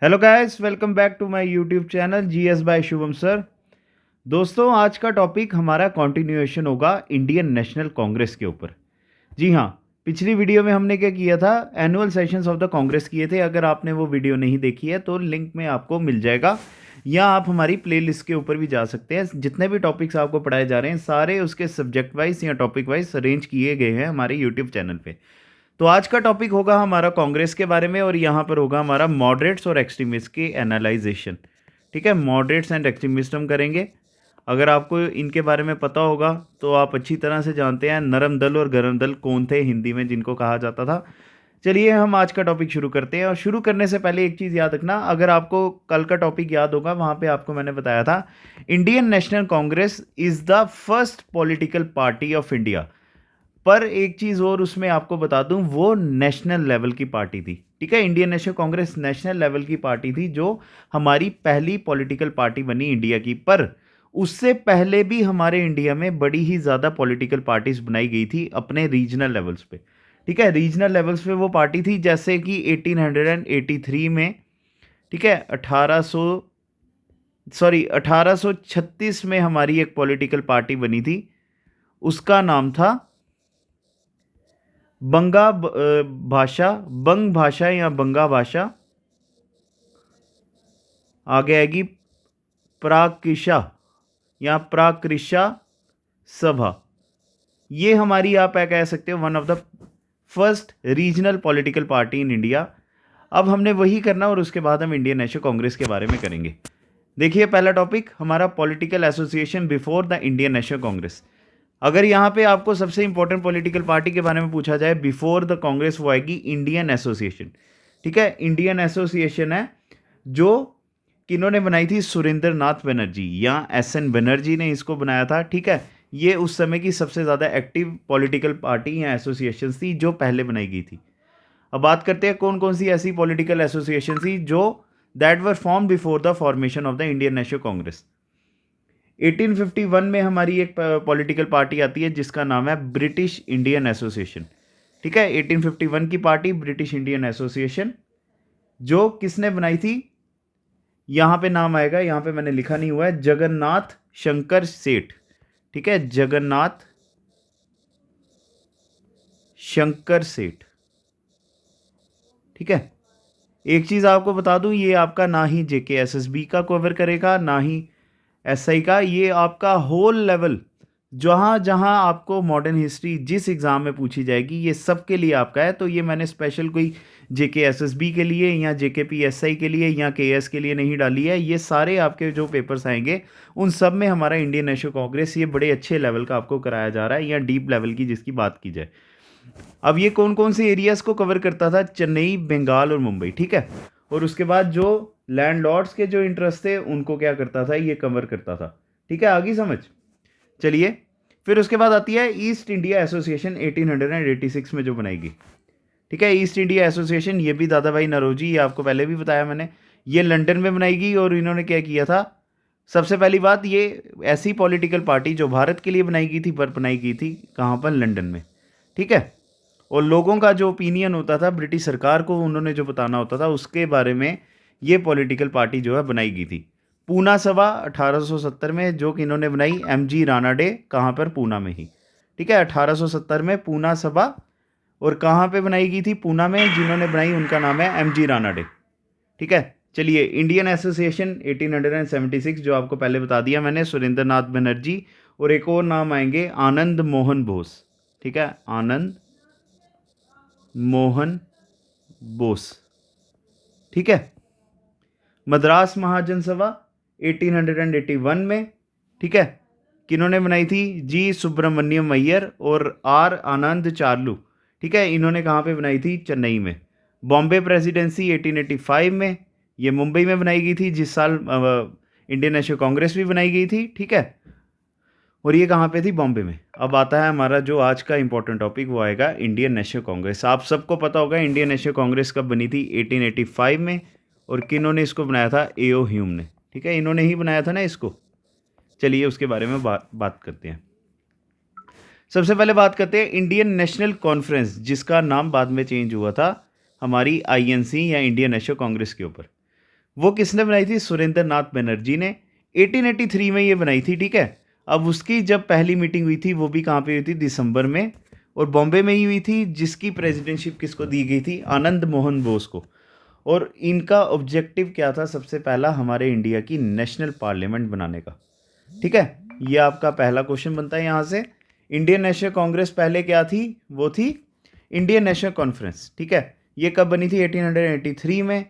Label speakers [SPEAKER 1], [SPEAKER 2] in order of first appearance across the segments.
[SPEAKER 1] Hello guys, welcome back to my YouTube channel GS by Shubham sir. दोस्तों, आज का topic हमारा कंटिन्यूएशन होगा इंडियन नेशनल कांग्रेस के ऊपर। जी हाँ, पिछली वीडियो में हमने क्या किया था, annual sessions of the Congress किए थे। अगर आपने वो वीडियो नहीं देखी है तो लिंक में आपको मिल जाएगा, या आप हमारी प्लेलिस्ट के ऊपर भी जा सकते हैं। जितने भी टॉपिक्स आपको पढ़ाए जा रहे हैं सारे उसके सब्जेक्ट वाइज या टॉपिक वाइज अरेंज किए गए हैं हमारे यूट्यूब चैनल पे। तो आज का टॉपिक होगा हमारा कांग्रेस के बारे में, और यहाँ पर होगा हमारा मॉडरेट्स और एक्सट्रीमिस्ट के एनालाइजेशन। ठीक है, मॉडरेट्स एंड एक्सट्रीमिस्ट हम करेंगे। अगर आपको इनके बारे में पता होगा तो आप अच्छी तरह से जानते हैं नरम दल और गरम दल कौन थे हिंदी में, जिनको कहा जाता था। चलिए हम आज का टॉपिक शुरू करते हैं। और शुरू करने से पहले एक चीज़ याद रखना, अगर आपको कल का टॉपिक याद होगा, वहाँ पे आपको मैंने बताया था Indian national Congress is the first political party of India. पर एक चीज़ और उसमें आपको बता दूं, वो नेशनल लेवल की पार्टी थी। ठीक है, Indian national Congress national level की पार्टी थी, जो हमारी पहली पॉलिटिकल पार्टी बनी इंडिया की। पर उससे पहले भी हमारे इंडिया में बड़ी ही ज़्यादा पॉलिटिकल पार्टीज बनाई गई थी अपने रीजनल लेवल्स पे। ठीक है, रीजनल लेवल्स पे वो पार्टी थी, जैसे कि 1883 में, ठीक है, 1836 में हमारी एक पॉलिटिकल पार्टी बनी थी। उसका नाम था भाषा, बंग भाषा या बंगा भाषा। आगे आएगी प्राकृषा या प्राकृषा सभा। ये हमारी, आप कह सकते हो, one of the first regional political party in India. अब हमने वही करना, और उसके बाद हम इंडियन नेशनल कांग्रेस के बारे में करेंगे। देखिए, पहला टॉपिक हमारा political association before the Indian national Congress. अगर यहाँ पे आपको सबसे इंपॉर्टेंट पॉलिटिकल पार्टी के बारे में पूछा जाए बिफोर द कांग्रेस, वो आएगी इंडियन एसोसिएशन। ठीक है, इंडियन एसोसिएशन है जो किन्होंने बनाई थी, सुरेंद्र नाथ बनर्जी या एस एन बनर्जी ने इसको बनाया था। ठीक है, ये उस समय की सबसे ज़्यादा एक्टिव पॉलिटिकल पार्टी या एसोसिएशन थी जो पहले बनाई गई थी। अब बात करते हैं कौन कौन सी ऐसी पॉलिटिकल एसोसिएशन थी जो that were form before the formation of the Indian national Congress. 1851 में हमारी एक पॉलिटिकल पार्टी आती है जिसका नाम है ब्रिटिश इंडियन एसोसिएशन। ठीक है, 1851 की पार्टी ब्रिटिश इंडियन एसोसिएशन, जो किसने बनाई थी, यहाँ पे नाम आएगा, यहाँ पे मैंने लिखा नहीं हुआ है, जगन्नाथ शंकर सेठ। ठीक है, जगन्नाथ शंकर सेठ। ठीक है, एक चीज़ आपको बता दूं, ये आपका ना ही JKSSB का कवर करेगा, ना ही SI का। ये आपका होल लेवल, जहाँ जहाँ आपको मॉडर्न हिस्ट्री जिस एग्ज़ाम में पूछी जाएगी, ये सब के लिए आपका है। तो ये मैंने स्पेशल कोई JKSSB के लिए या JKPSI के लिए या KS के लिए नहीं डाली है। ये सारे आपके जो पेपर्स आएंगे उन सब में हमारा इंडियन नेशनल कांग्रेस ये बड़े अच्छे लेवल का आपको कराया जा रहा है, या डीप लेवल की जिसकी बात की जाए। अब ये कौन कौन से एरियाज को कवर करता था, चेन्नई, बंगाल और मुंबई। ठीक है, और उसके बाद जो लैंडलॉर्ड्स के जो इंटरेस्ट थे उनको क्या करता था, ये कवर करता था। ठीक है, आगे समझ। चलिए, फिर उसके बाद आती है ईस्ट इंडिया एसोसिएशन 1886 में जो बनाई गई। ठीक है, ईस्ट इंडिया एसोसिएशन, ये भी दादा भाई नरोजी, ये आपको पहले भी बताया मैंने, ये लंदन में बनाई गई। और इन्होंने क्या किया था, सबसे पहली बात, ये ऐसी पॉलिटिकल पार्टी जो भारत के लिए बनाई गई थी, पर बनाई गई थी कहाँ पर, लंदन में। ठीक है, और लोगों का जो ओपिनियन होता था, ब्रिटिश सरकार को उन्होंने जो बताना होता था, उसके बारे में ये पॉलिटिकल पार्टी जो है बनाई गई थी। पूना सभा 1870 में, जो कि इन्होंने बनाई MG रानाडे, कहाँ पर, पूना में ही। ठीक है, 1870 में पूना सभा, और कहाँ पे बनाई गई थी, पूना में। जिन्होंने बनाई उनका नाम है MG रानाडे। ठीक है, चलिए, इंडियन एसोसिएशन 1876, जो आपको पहले बता दिया मैंने, सुरेंद्र नाथ बनर्जी, और एक और नाम आएंगे, आनंद मोहन बोस। ठीक है, आनंद मोहन बोस। ठीक है, मद्रास महाजन सभा 1881 में। ठीक है, किन्होंने बनाई थी, जी सुब्रमण्यम अय्यर और R आनंद चार्लू। ठीक है, इन्होंने कहाँ पे बनाई थी, चेन्नई में। बॉम्बे प्रेसिडेंसी 1885 में, ये मुंबई में बनाई गई थी, जिस साल इंडियन नेशनल कांग्रेस भी बनाई गई थी। ठीक है, और ये कहाँ पे थी, बॉम्बे में। अब आता है हमारा जो आज का इंपॉर्टेंट टॉपिक, वो आएगा इंडियन नेशनल कांग्रेस। आप सबको पता होगा इंडियन नेशनल कांग्रेस कब बनी थी, 1885 में। और किन्होंने इसको बनाया था, A.O. ह्यूम ने। ठीक है, इन्होंने ही बनाया था ना इसको। चलिए उसके बारे में बात करते हैं। सबसे पहले बात करते हैं इंडियन नेशनल कॉन्फ्रेंस, जिसका नाम बाद में चेंज हुआ था हमारी INC या इंडियन नेशनल कांग्रेस के ऊपर। वो किसने बनाई थी? सुरेंद्र नाथ बनर्जी ने 1883 में ये बनाई थी, ठीक है। अब उसकी जब पहली मीटिंग हुई थी वो भी कहाँ पे हुई थी? दिसंबर में, और बॉम्बे में ही हुई थी, जिसकी प्रेसिडेंटशिप किसको दी गई थी? आनंद मोहन बोस को। और इनका ऑब्जेक्टिव क्या था? सबसे पहला हमारे इंडिया की नेशनल पार्लियामेंट बनाने का, ठीक है। ये आपका पहला क्वेश्चन बनता है यहाँ से। इंडियन नेशनल कांग्रेस पहले क्या थी? वो थी इंडियन नेशनल कॉन्फ्रेंस, ठीक है। ये कब बनी थी? 1883 में।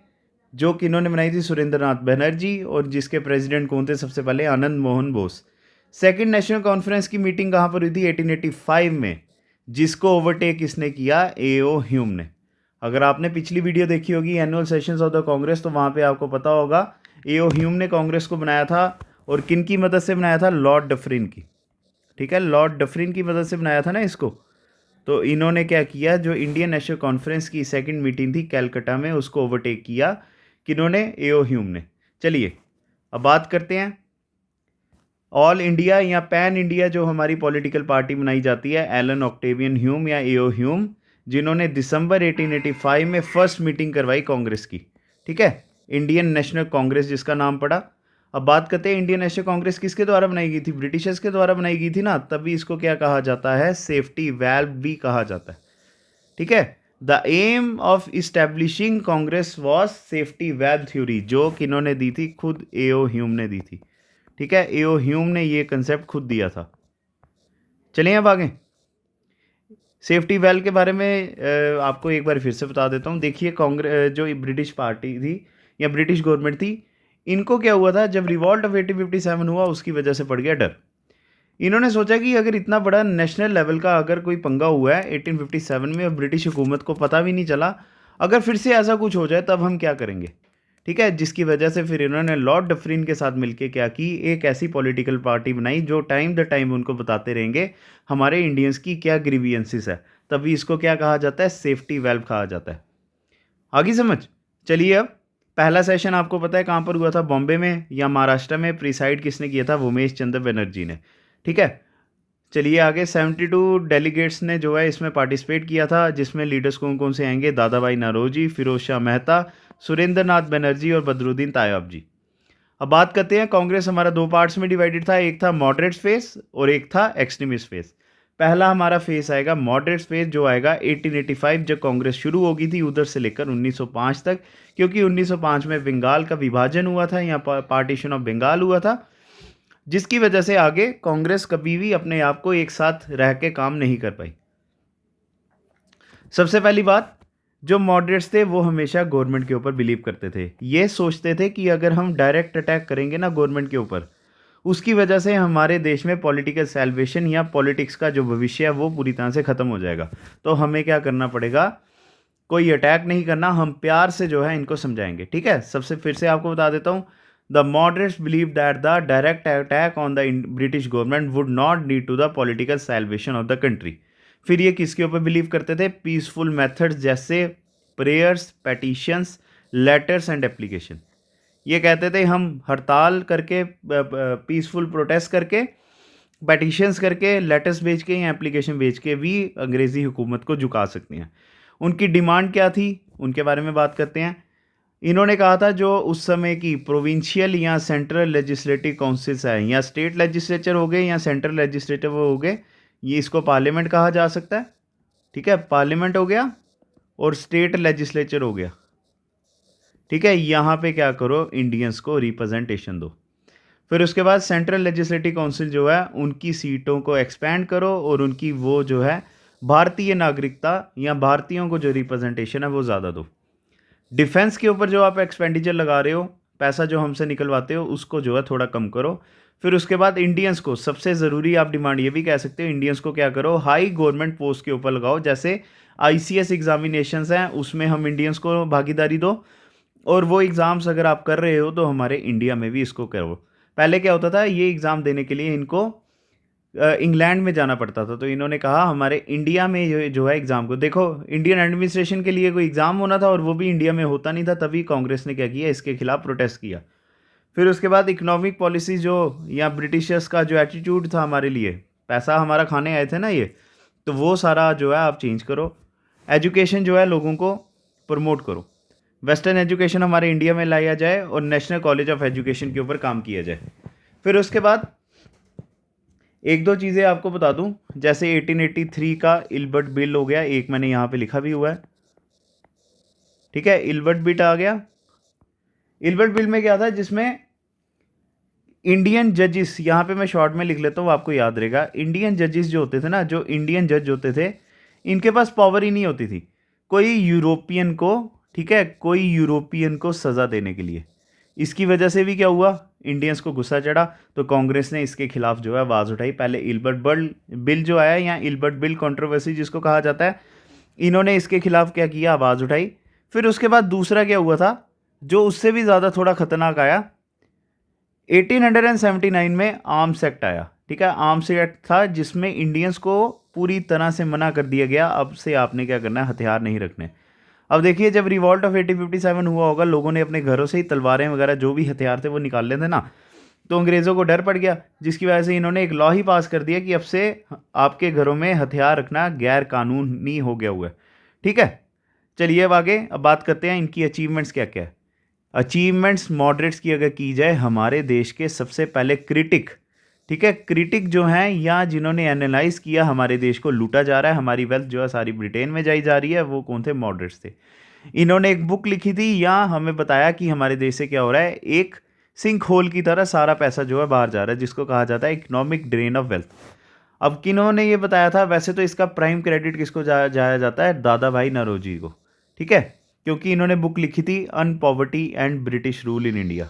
[SPEAKER 1] जो किन्होंने बनाई थी? सुरेंद्र नाथ बनर्जी। और जिसके प्रेसिडेंट कौन थे सबसे पहले? Anand Mohan Bose. Second national conference की मीटिंग कहाँ पर हुई थी? 1885 में। जिसको ओवरटेक किसने किया? ए.ओ. ह्यूम ने। अगर आपने पिछली वीडियो देखी होगी annual sessions of the Congress, तो वहाँ पे आपको पता होगा ए.ओ. ह्यूम ने कांग्रेस को बनाया था। और किन की मदद से बनाया था? लॉर्ड डफरिन की, ठीक है। लॉर्ड डफरिन की मदद से बनाया था ना इसको। तो इन्होंने क्या किया? जो इंडियन नेशनल कॉन्फ्रेंस की सेकंड मीटिंग थी कैलकाटा में, उसको ओवरटेक किया किन्होंने? ए.ओ. ह्यूम ने। चलिए अब बात करते हैं ऑल इंडिया या पैन इंडिया जो हमारी पॉलिटिकल पार्टी बनाई जाती है, एलन ऑक्टेवियन ह्यूम या ए.ओ. ह्यूम, जिन्होंने दिसंबर 1885 में फर्स्ट मीटिंग करवाई कांग्रेस की, ठीक है। इंडियन नेशनल कांग्रेस जिसका नाम पड़ा। अब बात करते हैं इंडियन नेशनल कांग्रेस किसके द्वारा बनाई गई थी? ब्रिटिशर्स के द्वारा बनाई गई थी ना, तभी इसको क्या कहा जाता है? सेफ्टी वैल्व भी कहा जाता है, ठीक है। The aim of establishing Congress was safety valve theory, जो किन्होंने दी थी? खुद ए.ओ. ह्यूम ने दी थी, ठीक है। ए.ओ. ह्यूम ने ये कंसेप्ट खुद दिया था। चलिए अब आगे सेफ्टी वेल के बारे में आपको एक बार फिर से बता देता हूँ। देखिए कांग्रेस जो ब्रिटिश पार्टी थी या ब्रिटिश गवर्नमेंट थी, इनको क्या हुआ था? जब रिवॉल्ट ऑफ 1857 हुआ उसकी वजह से पड़ गया डर। इन्होंने सोचा कि अगर इतना बड़ा नेशनल लेवल का अगर कोई पंगा हुआ है 1857 में और ब्रिटिश हुकूमत को पता भी नहीं चला, अगर फिर से ऐसा कुछ हो जाए तब हम क्या करेंगे, ठीक है। जिसकी वजह से फिर इन्होंने लॉर्ड डफरिन के साथ मिलकर क्या की? एक ऐसी पॉलिटिकल पार्टी बनाई जो टाइम द टाइम उनको बताते रहेंगे हमारे इंडियंस की क्या ग्रीवियंसेस है। तभी इसको क्या कहा जाता है? सेफ्टी वेल्व कहा जाता है। आगे समझ। चलिए अब पहला सेशन आपको पता है कहाँ पर हुआ था? बॉम्बे में या महाराष्ट्र में। प्रिसाइड किसने किया था? उमेश चंद्र बनर्जी ने, ठीक है। चलिए आगे 72 डेलीगेट्स ने जो है इसमें पार्टिसिपेट किया था, जिसमें लीडर्स कौन कौन से आएंगे? दादा भाई नौरोजी, फिरोज शाह मेहता, सुरेंद्र नाथ बनर्जी और बदरुद्दीन तायब जी। अब बात करते हैं कांग्रेस हमारा दो पार्ट्स में डिवाइडेड था, एक था मॉडरेट फेस और एक था एक्सट्रीमिस्ट फेस। पहला हमारा फेस आएगा मॉडरेट फेस, जो आएगा 1885 जब कांग्रेस शुरू होगी थी उधर से लेकर 1905 तक, क्योंकि 1905 में बंगाल का विभाजन हुआ था या पार्टीशन ऑफ बंगाल हुआ था, जिसकी वजह से आगे कांग्रेस कभी भी अपने आप को एक साथ रह के काम नहीं कर पाई। सबसे पहली बात, जो मॉडरेट्स थे वो हमेशा गवर्नमेंट के ऊपर बिलीव करते थे। ये सोचते थे कि अगर हम डायरेक्ट अटैक करेंगे ना गवर्नमेंट के ऊपर, उसकी वजह से हमारे देश में पॉलिटिकल सैल्वेशन या पॉलिटिक्स का जो भविष्य है वो पूरी तरह से ख़त्म हो जाएगा। तो हमें क्या करना पड़ेगा? कोई अटैक नहीं करना, हम प्यार से जो है इनको समझाएंगे, ठीक है। सबसे फिर से आपको बता देता हूँ, the moderates believe that the direct attack on the British government would not lead to the political salvation of the country. फिर ये किसके ऊपर बिलीव करते थे? पीसफुल मेथड्स जैसे prayers, petitions, letters and application. ये कहते थे हम हड़ताल करके, पीसफुल प्रोटेस्ट करके, पेटिशंस करके, लेटर्स भेज के या एप्लीकेशन भेज के भी अंग्रेज़ी हुकूमत को झुका सकते हैं। उनकी डिमांड क्या थी? उनके बारे में बात करते हैं। इन्होंने कहा था जो उस समय की प्रोविंशियल या सेंट्रल लेजिस्लेटिव काउंसिल्स है, या स्टेट लेजिस्लेचर हो गए या सेंट्रल लेजिस्लेटिव हो गए, ये इसको पार्लियामेंट कहा जा सकता है, ठीक है। पार्लियामेंट हो गया और स्टेट लेजिस्लेचर हो गया, ठीक है। यहाँ पे क्या करो? इंडियंस को रिप्रेजेंटेशन दो। फिर उसके बाद सेंट्रल लेजिस्लेटिव काउंसिल जो है उनकी सीटों को एक्सपेंड करो और उनकी वो जो है भारतीय नागरिकता या भारतीयों को जो रिप्रेजेंटेशन है वो ज़्यादा दो। डिफेंस के ऊपर जो आप एक्सपेंडिचर लगा रहे हो, पैसा जो हमसे निकलवाते हो, उसको जो है थोड़ा कम करो। फिर उसके बाद इंडियंस को, सबसे ज़रूरी आप डिमांड ये भी कह सकते हो, इंडियंस को क्या करो? हाई गवर्नमेंट पोस्ट के ऊपर लगाओ। जैसे ICS एग्जामिनेशंस हैं उसमें हम इंडियंस को भागीदारी दो, और वो एग्ज़ाम्स अगर आप कर रहे हो तो हमारे इंडिया में भी इसको करो। पहले क्या होता था? ये एग्ज़ाम देने के लिए इनको इंग्लैंड में जाना पड़ता था, तो इन्होंने कहा हमारे इंडिया में जो है एग्ज़ाम को देखो। इंडियन एडमिनिस्ट्रेशन के लिए कोई एग्ज़ाम होना था और वो भी इंडिया में होता नहीं था, तभी कांग्रेस ने क्या किया? इसके खिलाफ प्रोटेस्ट किया। फिर उसके बाद इकोनॉमिक पॉलिसी जो या ब्रिटिशर्स का जो एटीट्यूड था हमारे लिए, पैसा हमारा खाने आए थे ना ये, तो वो सारा जो है आप चेंज करो। एजुकेशन जो है लोगों को प्रमोट करो। वेस्टर्न एजुकेशन हमारे इंडिया में लाया जाए और नेशनल कॉलेज ऑफ एजुकेशन के ऊपर काम किया जाए। फिर उसके बाद एक दो चीज़ें आपको बता दूं, जैसे 1883 का इल्बर्ट बिल हो गया, एक मैंने यहाँ पे लिखा भी हुआ है, ठीक है, इल्बर्ट बिल आ गया। इल्बर्ट बिल में क्या था, जिसमें इंडियन जजेस, यहाँ पे मैं शॉर्ट में लिख लेता हूँ आपको याद रहेगा, इंडियन जजेस जो होते थे ना, जो इंडियन जज होते थे, इनके पास पावर ही नहीं होती थी कोई यूरोपियन को, ठीक है, कोई यूरोपियन को सज़ा देने के लिए। इसकी वजह से भी क्या हुआ, इंडियंस को गुस्सा चढ़ा, तो कांग्रेस ने इसके खिलाफ जो है आवाज़ उठाई। पहले इल्बर्ट बिल जो आया, या इल्बर्ट बिल कंट्रोवर्सी जिसको कहा जाता है, इन्होंने इसके खिलाफ क्या किया, आवाज़ उठाई। फिर उसके बाद दूसरा क्या हुआ था, जो उससे भी ज़्यादा थोड़ा खतरनाक आया, 1879 में आर्म्स एक्ट आया, ठीक है। आर्म्स एक्ट था जिसमें इंडियंस को पूरी तरह से मना कर दिया गया, अब से आपने क्या करना है, हथियार नहीं रखने। अब देखिए, जब रिवॉल्ट ऑफ 1857 हुआ होगा, लोगों ने अपने घरों से ही तलवारें वगैरह जो भी हथियार थे वो निकाल लेते ना, तो अंग्रेज़ों को डर पड़ गया, जिसकी वजह से इन्होंने एक लॉ ही पास कर दिया कि अब से आपके घरों में हथियार रखना गैर कानूनी हो गया हुआ है, ठीक है। चलिए अब आगे, अब बात करते हैं इनकी अचीवमेंट्स क्या क्या है। अचीवमेंट्स मॉडरेट्स की अगर की जाए, हमारे देश के सबसे पहले क्रिटिक, ठीक है, क्रिटिक जो हैं, या जिन्होंने एनालाइज किया हमारे देश को लूटा जा रहा है, हमारी वेल्थ जो है सारी ब्रिटेन में जाई जा रही है, वो कौन थे, मॉडरेट्स थे। इन्होंने एक बुक लिखी थी, या हमें बताया कि हमारे देश से क्या हो रहा है, एक सिंक होल की तरह सारा पैसा जो है बाहर जा रहा है, जिसको कहा जाता है इकोनॉमिक ड्रेन ऑफ वेल्थ। अब किन्होंने ये बताया था, वैसे तो इसका प्राइम क्रेडिट किसको जाया जाता है, दादा भाई नौरोजी को, ठीक है, क्योंकि इन्होंने बुक लिखी थी un poverty and British rule in India.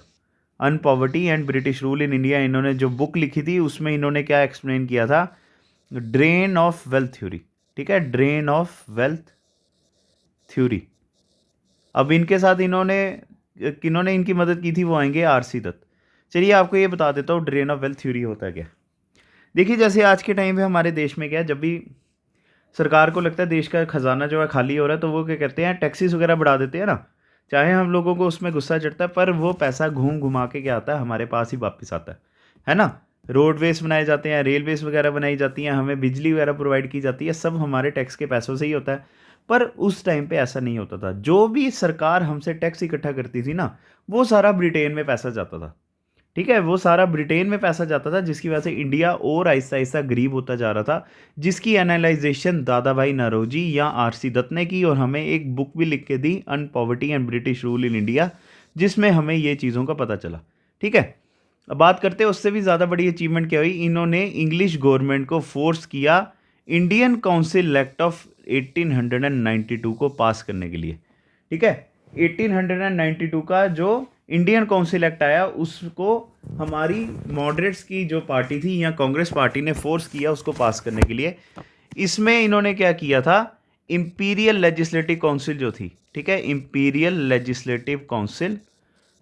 [SPEAKER 1] Un poverty and British rule in India, इन्होंने जो बुक लिखी थी उसमें इन्होंने क्या एक्सप्लेन किया था, ड्रेन ऑफ वेल्थ थ्योरी, ठीक है, ड्रेन ऑफ वेल्थ थ्योरी। अब इनके साथ किन्होंने इनकी मदद की थी, वो आएंगे आरसी दत्त। चलिए आपको ये बता देता हूँ ड्रेन ऑफ वेल्थ थ्योरी होता है क्या। देखिए, जैसे आज के टाइम पे हमारे देश में क्या है, जब भी सरकार को लगता है देश का खजाना जो है खाली हो रहा है, तो वो क्या करते हैं, टैक्सेस वगैरह बढ़ा देते हैं ना, चाहे हम लोगों को उसमें गुस्सा चढ़ता है, पर वो पैसा घूम घुमा के क्या आता है, हमारे पास ही वापस आता है ना। रोडवेज बनाए जाते हैं, रेलवेज वगैरह बनाई जाती हैं, हमें बिजली वगैरह प्रोवाइड की जाती है, सब हमारे टैक्स के पैसों से ही होता है। पर उस टाइम पे ऐसा नहीं होता था, जो भी सरकार हमसे टैक्स इकट्ठा करती थी ना, वो सारा ब्रिटेन में पैसा जाता था, ठीक है, वो सारा ब्रिटेन में पैसा जाता था, जिसकी वजह से इंडिया और आहिस्ता आहिस्ता गरीब होता जा रहा था, जिसकी एनालाइजेशन दादा भाई नौरोजी या आरसी दत्त ने की, और हमें एक बुक भी लिख के दी, un poverty and British rule in India, जिसमें हमें ये चीज़ों का पता चला, ठीक है। अब बात करते हैं उससे भी ज़्यादा बड़ी अचीवमेंट क्या हुई, इन्होंने इंग्लिश गवर्नमेंट को फोर्स किया इंडियन काउंसिल एक्ट ऑफ 1892 को पास करने के लिए, ठीक है। 1892 का जो इंडियन काउंसिल एक्ट आया, उसको हमारी मॉडरेट्स की जो पार्टी थी या कांग्रेस पार्टी ने फोर्स किया उसको पास करने के लिए। इसमें इन्होंने क्या किया था, इंपीरियल लेजिस्लेटिव काउंसिल जो थी, ठीक है, इंपीरियल लेजिस्लेटिव काउंसिल,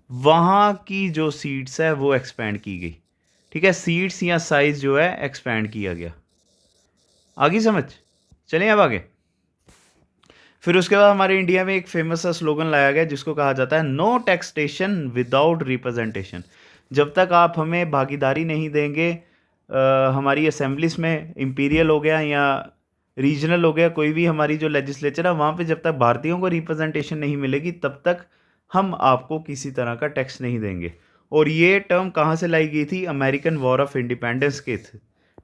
[SPEAKER 1] वहाँ की जो सीट्स है वो एक्सपेंड की गई, ठीक है, सीट्स या साइज जो है एक्सपेंड किया गया। आगे समझ, चलें अब आगे। फिर उसके बाद हमारे इंडिया में एक फेमस सा स्लोगन लाया गया, जिसको कहा जाता है नो टैक्सेशन विदाउट रिप्रेजेंटेशन। जब तक आप हमें भागीदारी नहीं देंगे हमारी असेंबलीज में, इंपीरियल हो गया या रीजनल हो गया, कोई भी हमारी जो लेजिस्लेचर है, वहाँ पे जब तक भारतीयों को रिप्रेजेंटेशन नहीं मिलेगी, तब तक हम आपको किसी तरह का टैक्स नहीं देंगे। और ये टर्म कहाँ से लाई गई थी, अमेरिकन वॉर ऑफ इंडिपेंडेंस के थे,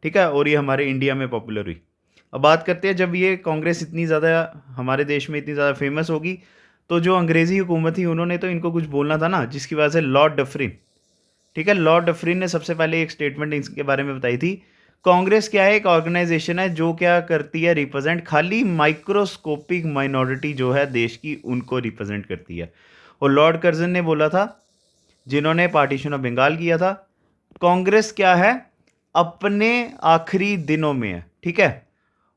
[SPEAKER 1] ठीक है, और ये हमारे इंडिया में पॉपुलर हुई। अब बात करते हैं, जब ये कांग्रेस इतनी ज़्यादा हमारे देश में इतनी ज़्यादा फेमस होगी, तो जो अंग्रेज़ी हुकूमत थी, उन्होंने तो इनको कुछ बोलना था ना, जिसकी वजह से लॉर्ड डफरिन, ठीक है, लॉर्ड डफरिन ने सबसे पहले एक स्टेटमेंट इसके बारे में बताई थी। कांग्रेस क्या है, एक ऑर्गेनाइजेशन है जो क्या करती है, रिप्रेजेंट खाली माइक्रोस्कोपिक माइनॉरिटी जो है देश की, उनको रिप्रेजेंट करती है। और लॉर्ड कर्जन ने बोला था, जिन्होंने पार्टीशन ऑफ बंगाल किया था, कांग्रेस क्या है, अपने आखिरी दिनों में है, ठीक है,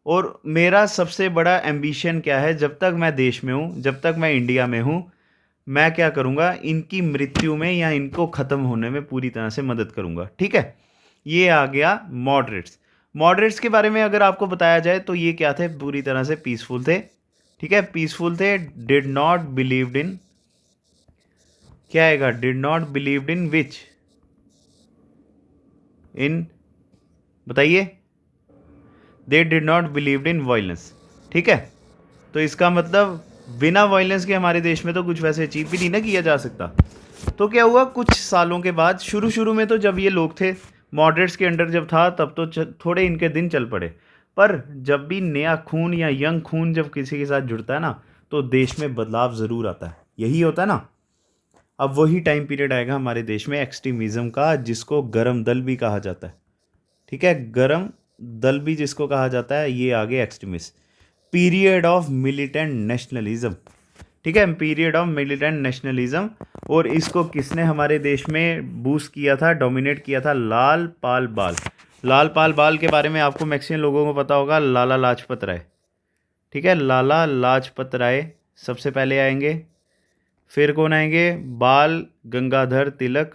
[SPEAKER 1] और मेरा सबसे बड़ा एम्बिशन क्या है, जब तक मैं देश में हूँ, जब तक मैं इंडिया में हूँ, मैं क्या करूँगा, इनकी मृत्यु में या इनको ख़त्म होने में पूरी तरह से मदद करूँगा, ठीक है। ये आ गया मॉडरेट्स। मॉडरेट्स के बारे में अगर आपको बताया जाए, तो ये क्या थे, पूरी तरह से पीसफुल थे, ठीक है, पीसफुल थे, डिड नॉट बिलीव्ड इन, क्या आएगा, डिड नॉट बिलीव्ड इन विच, इन, बताइए, they did not believed in violence, ठीक है। तो इसका मतलब बिना वायलेंस के हमारे देश में तो कुछ वैसे अचीव भी नहीं ना किया जा सकता। तो क्या हुआ कुछ सालों के बाद, शुरू शुरू में तो जब ये लोग थे मॉडरेट्स के अंडर जब था, तब तो थोड़े इनके दिन चल पड़े। पर जब भी नया खून या यंग खून जब किसी के साथ जुड़ता है ना, तो देश में बदलाव ज़रूर आता है। यही होता है ना। अब वही टाइम पीरियड आएगा हमारे देश में एक्सट्रीमिज़म का, जिसको गरम दल भी कहा जाता है। ठीक है, गरम दल भी जिसको कहा जाता है, ये आगे extremist. Period of militant nationalism. ठीक है, पीरियड ऑफ मिलिटेंट नेशनलिज्म। और इसको किसने हमारे देश में बूस्ट किया था, डोमिनेट किया था? लाल पाल बाल। लाल पाल बाल के बारे में आपको मैक्सिमम लोगों को पता होगा, लाला लाजपत राय। ठीक है, लाला लाजपत राय सबसे पहले आएंगे। फिर कौन आएंगे? बाल गंगाधर तिलक,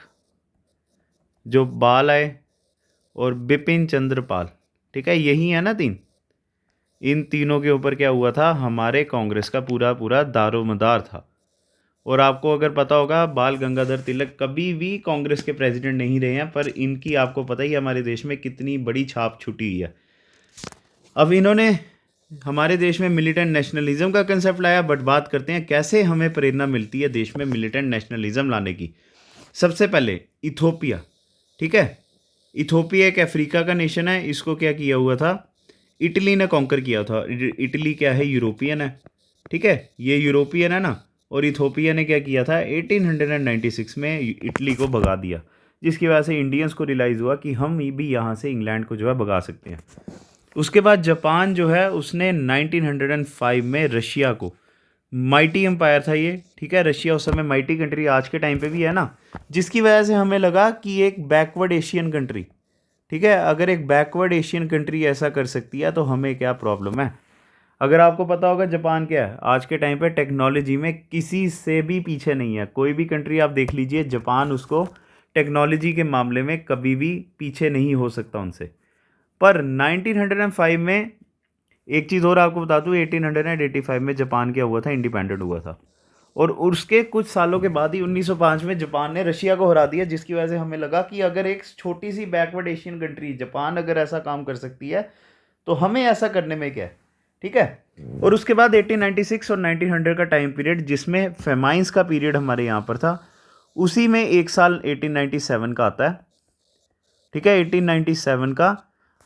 [SPEAKER 1] जो बाल आए, और बिपिन चंद्र पाल। ठीक है, यही है ना तीन। इन तीनों के ऊपर क्या हुआ था, हमारे कांग्रेस का पूरा पूरा दारोमदार था। और आपको अगर पता होगा, बाल गंगाधर तिलक कभी भी कांग्रेस के प्रेसिडेंट नहीं रहे हैं, पर इनकी आपको पता ही है हमारे देश में कितनी बड़ी छाप छुटी हुई है। अब इन्होंने हमारे देश में मिलिटेंट नेशनलिज्म का कंसेप्ट लाया। बट बात करते हैं कैसे हमें प्रेरणा मिलती है देश में मिलिटेंट नेशनलिज्म लाने की। सबसे पहले इथोपिया। ठीक है, इथोपिया एक अफ्रीका का नेशन है। इसको क्या किया हुआ था, इटली ने कॉन्कर किया था। इटली क्या है, यूरोपियन है। ठीक है, ये यूरोपियन है ना। और इथोपिया ने क्या किया था, 1896 में इटली को भगा दिया, जिसकी वजह से इंडियंस को रियलाइज़ हुआ कि हम भी यहाँ से इंग्लैंड को जो है भगा सकते हैं। उसके बाद जापान जो है, उसने 1905 में रशिया को, माइटी एम्पायर था ये। ठीक है, रशिया उस समय माइटी कंट्री आज के टाइम पे भी है ना, जिसकी वजह से हमें लगा कि एक बैकवर्ड एशियन कंट्री, ठीक है, अगर एक बैकवर्ड एशियन कंट्री ऐसा कर सकती है तो हमें क्या प्रॉब्लम है। अगर आपको पता होगा जापान क्या है, आज के टाइम पे टेक्नोलॉजी में किसी से भी पीछे नहीं है। कोई भी कंट्री आप देख लीजिए, जापान उसको टेक्नोलॉजी के मामले में कभी भी पीछे नहीं हो सकता उनसे। पर 1905 में एक चीज़ और आपको बता दूँ, 1885 में जापान क्या हुआ था, इंडिपेंडेंट हुआ था। और उसके कुछ सालों के बाद ही 1905 में जापान ने रशिया को हरा दिया, जिसकी वजह से हमें लगा कि अगर एक छोटी सी बैकवर्ड एशियन कंट्री जापान अगर ऐसा काम कर सकती है, तो हमें ऐसा करने में क्या है। ठीक है, और उसके बाद 1896 और 1900 का टाइम पीरियड, जिसमें फेमाइंस का पीरियड हमारे यहाँ पर था, उसी में एक साल 1897 का आता है। ठीक है, 1897 का।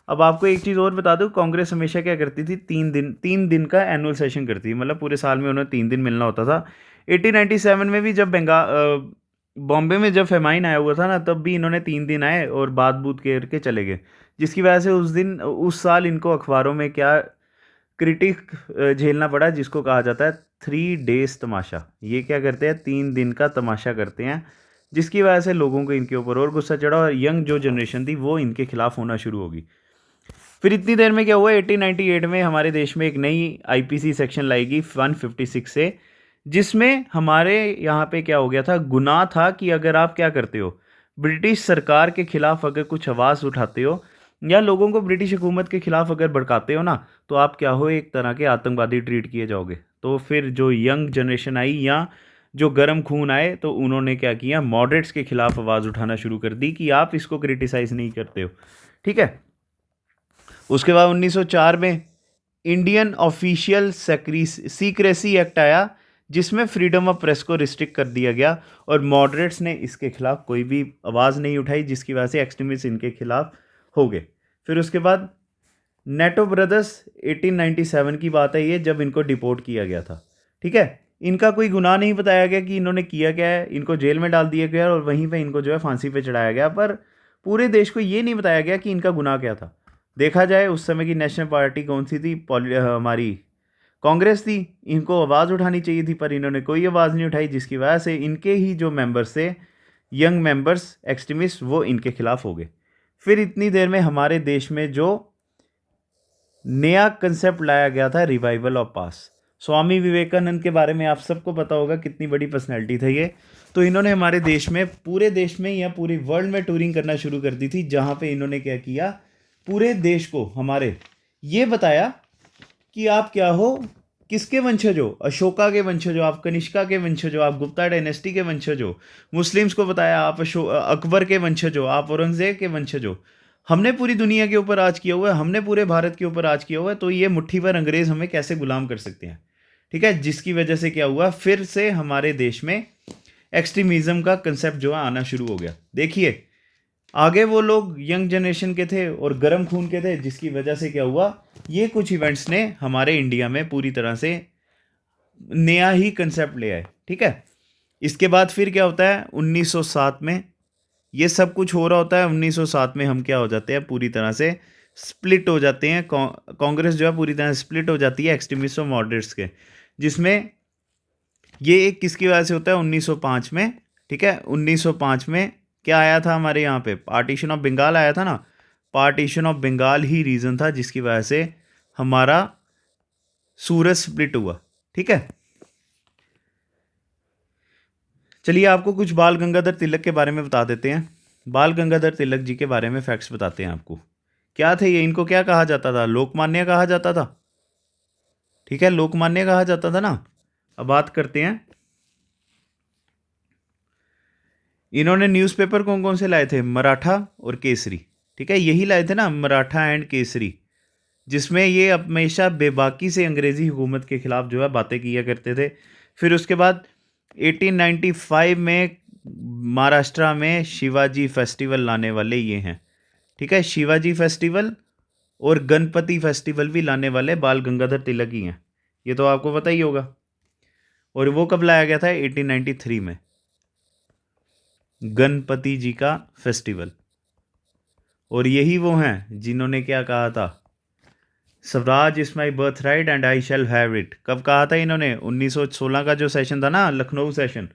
[SPEAKER 1] अब आपको एक चीज़ और बता दूं, कांग्रेस हमेशा क्या करती थी, 3 दिन का एनुअल सेशन करती थी, मतलब पूरे साल में उन्हें 3 दिन मिलना होता था। 1897 में भी जब बॉम्बे में जब फेमाइन आया हुआ था ना, तब भी इन्होंने 3 दिन आए और बात बूत करके चले गए, जिसकी वजह से उस साल इनको अखबारों में क्या क्रिटिक झेलना पड़ा, जिसको कहा जाता है 3 डेज तमाशा। ये क्या करते हैं, 3 दिन का तमाशा करते हैं, जिसकी वजह से लोगों को इनके ऊपर और गुस्सा चढ़ा और यंग जो जनरेशन थी वो इनके खिलाफ होना शुरू होगी। फिर इतनी देर में क्या हुआ, 1898 में हमारे देश में एक नई आईपीसी सेक्शन लाएगी 156 से, जिसमें हमारे यहाँ पे क्या हो गया था, गुनाह था कि अगर आप क्या करते हो, ब्रिटिश सरकार के खिलाफ अगर कुछ आवाज़ उठाते हो या लोगों को ब्रिटिश हुकूमत के खिलाफ अगर भड़काते हो ना, तो आप क्या हो, एक तरह के आतंकवादी ट्रीट किए जाओगे। तो फिर जो यंग जनरेशन आई या जो गर्म खून आए, तो उन्होंने क्या किया, मॉडरेट्स के खिलाफ आवाज़ उठाना शुरू कर दी कि आप इसको क्रिटिसाइज़ नहीं करते हो। ठीक है, उसके बाद 1904 में इंडियन ऑफिशियल सीक्रेसी एक्ट आया, जिसमें फ्रीडम ऑफ प्रेस को रिस्ट्रिक्ट कर दिया गया और मॉडरेट्स ने इसके खिलाफ कोई भी आवाज़ नहीं उठाई, जिसकी वजह से एक्सट्रीमिस्ट इनके खिलाफ हो गए। फिर उसके बाद नेटो ब्रदर्स 1897 की बात है ये, जब इनको डिपोर्ट किया गया था। ठीक है, इनका कोई गुनाह नहीं बताया गया कि इन्होंने किया क्या है, इनको जेल में डाल दिया गया और वहीं पे इनको जो है फांसी पे चढ़ाया गया, पर पूरे देश को ये नहीं बताया गया कि इनका गुनाह क्या था। देखा जाए उस समय की नेशनल पार्टी कौन सी थी, हमारी कांग्रेस थी। इनको आवाज़ उठानी चाहिए थी, पर इन्होंने कोई आवाज़ नहीं उठाई, जिसकी वजह से इनके ही जो मेंबर्स थे, यंग मेंबर्स एक्सट्रीमिस्ट, वो इनके खिलाफ हो गए। फिर इतनी देर में हमारे देश में जो नया कंसेप्ट लाया गया था, रिवाइवल ऑफ पास। स्वामी विवेकानंद के बारे में आप सबको पता होगा, कितनी बड़ी पर्सनैलिटी थे ये। तो इन्होंने हमारे देश में, पूरे देश में या पूरी वर्ल्ड में टूरिंग करना शुरू कर दी थी, जहाँ पे इन्होंने क्या किया, पूरे देश को हमारे ये बताया कि आप क्या हो, किसके वंशज हो, अशोका के वंशज हो, आप कनिष्का के वंशज हो, आप गुप्ता डायनेस्टी के वंशज हो। मुस्लिम्स को बताया आप अकबर के वंशज हो, आप औरंगजेब के वंशज हो। हमने पूरी दुनिया के ऊपर राज किया हुआ है, हमने पूरे भारत के ऊपर राज किया हुआ है, तो ये मुट्ठी भर अंग्रेज़ हमें कैसे गुलाम कर सकते हैं। ठीक है, जिसकी वजह से क्या हुआ, फिर से हमारे देश में एक्सट्रीमिज्म का कंसेप्ट जो है आना शुरू हो गया। देखिए आगे वो लोग यंग जनरेशन के थे और गर्म खून के थे, जिसकी वजह से क्या हुआ, ये कुछ इवेंट्स ने हमारे इंडिया में पूरी तरह से नया ही कंसेप्ट ले आए। ठीक है, इसके बाद फिर क्या होता है 1907 में, ये सब कुछ हो रहा होता है। 1907 में हम क्या हो जाते हैं, पूरी तरह से स्प्लिट हो जाते हैं। कांग्रेस जो है पूरी तरह से स्प्लिट हो जाती है एक्सट्रीमिस्ट और मॉडरेट्स के, जिसमें ये एक किसकी वजह से होता है 1905 में। ठीक है, 1905 में क्या आया था हमारे यहाँ पे, पार्टीशन ऑफ बंगाल आया था ना। पार्टीशन ऑफ बंगाल ही रीज़न था जिसकी वजह से हमारा सूरत स्प्लिट हुआ। ठीक है, चलिए आपको कुछ बाल गंगाधर तिलक के बारे में बता देते हैं। बाल गंगाधर तिलक जी के बारे में फैक्ट्स बताते हैं आपको। क्या थे ये, इनको क्या कहा जाता था, लोकमान्य कहा जाता था। ठीक है, लोकमान्य कहा जाता था ना। अब बात करते हैं, इन्होंने न्यूज़पेपर कौन कौन से लाए थे, मराठा और केसरी। ठीक है, यही लाए थे ना, मराठा एंड केसरी, जिसमें ये हमेशा बेबाकी से अंग्रेज़ी हुकूमत के ख़िलाफ़ जो है बातें किया करते थे। फिर उसके बाद 1895 में महाराष्ट्र में शिवाजी फेस्टिवल लाने वाले ये हैं। ठीक है, शिवाजी फेस्टिवल और गणपति फेस्टिवल भी लाने वाले बाल गंगाधर तिलक ही हैं, ये तो आपको पता ही होगा। और वो कब लाया गया था, 1893 में, गणपति जी का फेस्टिवल। और यही वो हैं जिन्होंने क्या कहा था, Swaraj is my birth right and I shall have it. कब कहा था इन्होंने, 1916 का जो सेशन था ना, लखनऊ सेशन।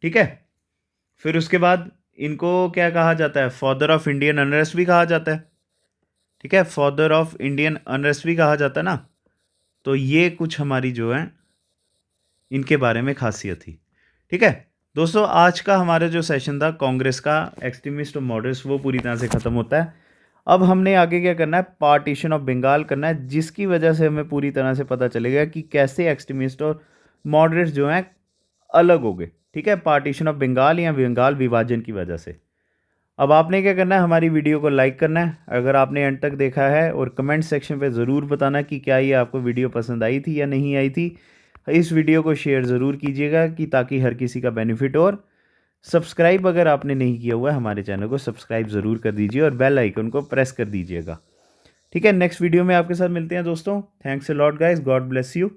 [SPEAKER 1] ठीक है, फिर उसके बाद इनको क्या कहा जाता है, फादर ऑफ इंडियन अनरेस्ट भी कहा जाता है। ठीक है, फादर ऑफ इंडियन अनरेस्ट भी कहा जाता है ना। तो ये कुछ हमारी जो है इनके बारे में खासियत थी। ठीक है दोस्तों, आज का हमारा जो सेशन था कांग्रेस का एक्सट्रीमिस्ट और मॉडरेट्स, वो पूरी तरह से ख़त्म होता है। अब हमने आगे क्या करना है, पार्टीशन ऑफ बंगाल करना है, जिसकी वजह से हमें पूरी तरह से पता चलेगा कि कैसे एक्सट्रीमिस्ट और मॉडरेट्स जो हैं अलग हो गए। ठीक है, पार्टीशन ऑफ बंगाल या बंगाल विभाजन की वजह से। अब आपने क्या करना है, हमारी वीडियो को लाइक करना है अगर आपने एंड तक देखा है, और कमेंट सेक्शन पे ज़रूर बताना कि क्या ये आपको वीडियो पसंद आई थी या नहीं आई थी। इस वीडियो को शेयर ज़रूर कीजिएगा कि ताकि हर किसी का बेनिफिट हो। और सब्सक्राइब अगर आपने नहीं किया हुआ है हमारे चैनल को सब्सक्राइब ज़रूर कर दीजिए और बेल आइकन को प्रेस कर दीजिएगा। ठीक है, नेक्स्ट वीडियो में आपके साथ मिलते हैं दोस्तों। Thanks a lot guys, God bless you.